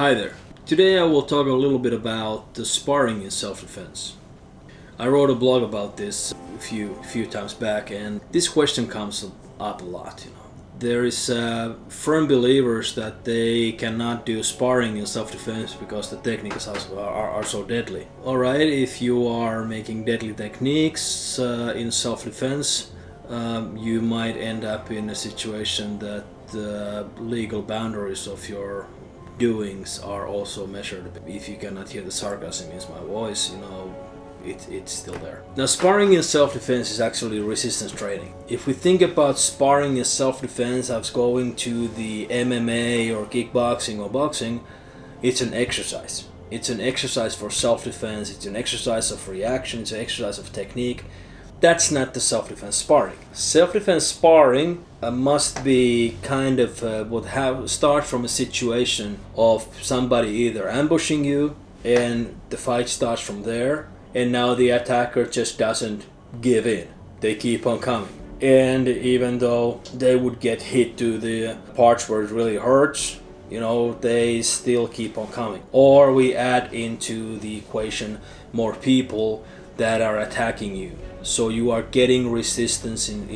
Hi there. Today I will talk a little bit about the sparring in self-defense. I wrote a blog about this a few times back, and this question comes up a lot. There is firm believers that they cannot do sparring in self-defense because the techniques are so deadly. Alright, if you are making deadly techniques in self-defense, you might end up in a situation that the legal boundaries of your doings are also measured. If you cannot hear the sarcasm in my voice, it's still there. Now, sparring in self-defense is actually resistance training. If we think about sparring in self-defense as going to the MMA or kickboxing or boxing, it's an exercise. It's an exercise for self-defense, it's an exercise of reaction, it's an exercise of technique. That's not the self-defense sparring. Self-defense sparring must be kind of start from a situation of somebody either ambushing you and the fight starts from there, and now the attacker just doesn't give in. They keep on coming. And even though they would get hit to the parts where it really hurts, they still keep on coming. Or we add into the equation more people that are attacking you. So you are getting resistance in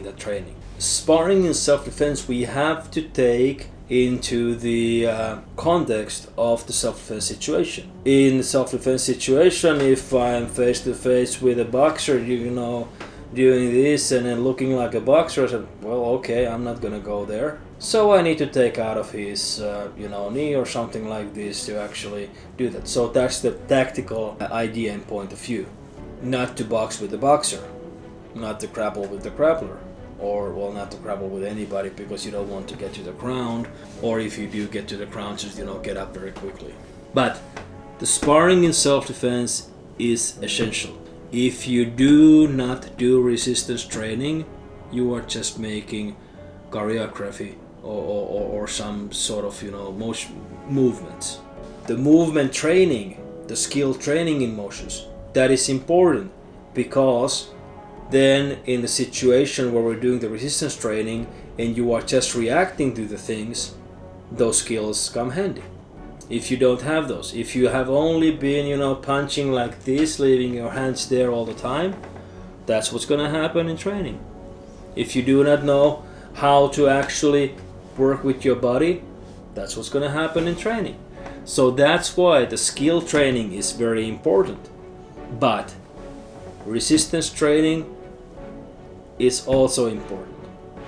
the training. Sparring in self-defense, we have to take into the context of the self-defense situation. In the self-defense situation, if I'm face to face with a boxer, doing this and then looking like a boxer, I said, well, okay, I'm not gonna go there. So I need to take out of his knee or something like this to actually do that. So that's the tactical idea and point of view. Not to box with the boxer, not to grapple with the grappler, or not to grapple with anybody because you don't want to get to the ground, or if you do get to the ground, just get up very quickly. But the sparring in self-defense is essential. If you do not do resistance training, you are just making choreography or some sort of motion movements. The movement training, the skill training in motions, that is important, because then in the situation where we're doing the resistance training and you are just reacting to the things, those skills come handy. If you don't have those, if you have only been punching like this, leaving your hands there all the time, that's what's going to happen in training. If you do not know how to actually work with your body, that's what's going to happen in training. So that's why the skill training is very important. But resistance training is also important.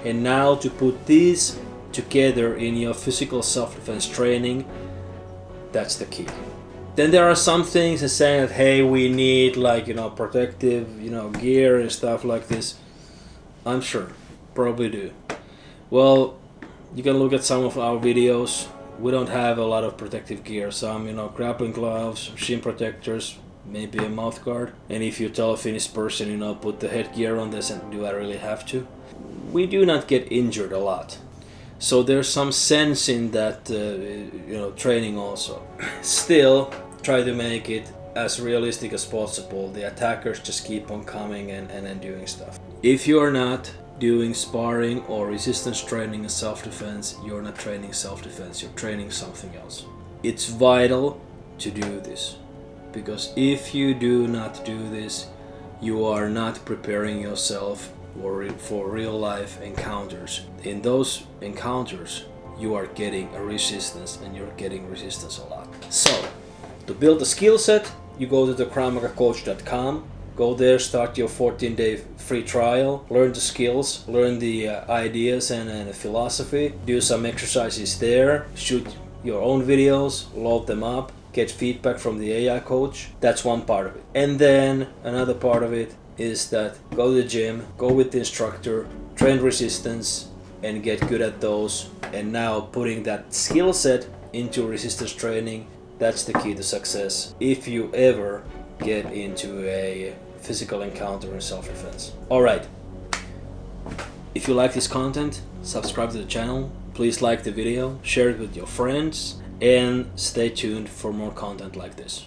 And now to put these together in your physical self-defense training, that's the key. Then there are some things that saying that, hey, we need protective gear and stuff like this. I'm sure, probably do. Well, you can look at some of our videos. We don't have a lot of protective gear. Some grappling gloves, shin protectors, maybe a mouth guard. And if you tell a Finnish person, put the headgear on this, and do I really have to? We do not get injured a lot. So there's some sense in that, training also. Still, try to make it as realistic as possible. The attackers just keep on coming and doing stuff. If you're not doing sparring or resistance training in self-defense, you're not training self-defense, you're training something else. It's vital to do this. Because if you do not do this, you are not preparing yourself for real life encounters. In those encounters, you are getting a resistance, and you're getting resistance a lot. So, to build a skill set, you go to the KravMagaCoach.com. Go there, start your 14-day free trial, learn the skills, learn the ideas and the philosophy, do some exercises there, shoot your own videos, load them up, get feedback from the AI coach. That's one part of it. And then another part of it is that go to the gym, go with the instructor, train resistance, and get good at those. And now putting that skill set into resistance training, that's the key to success if you ever get into a physical encounter in self-defense. Alright, if you like this content, subscribe to the channel, please like the video, share it with your friends, and stay tuned for more content like this.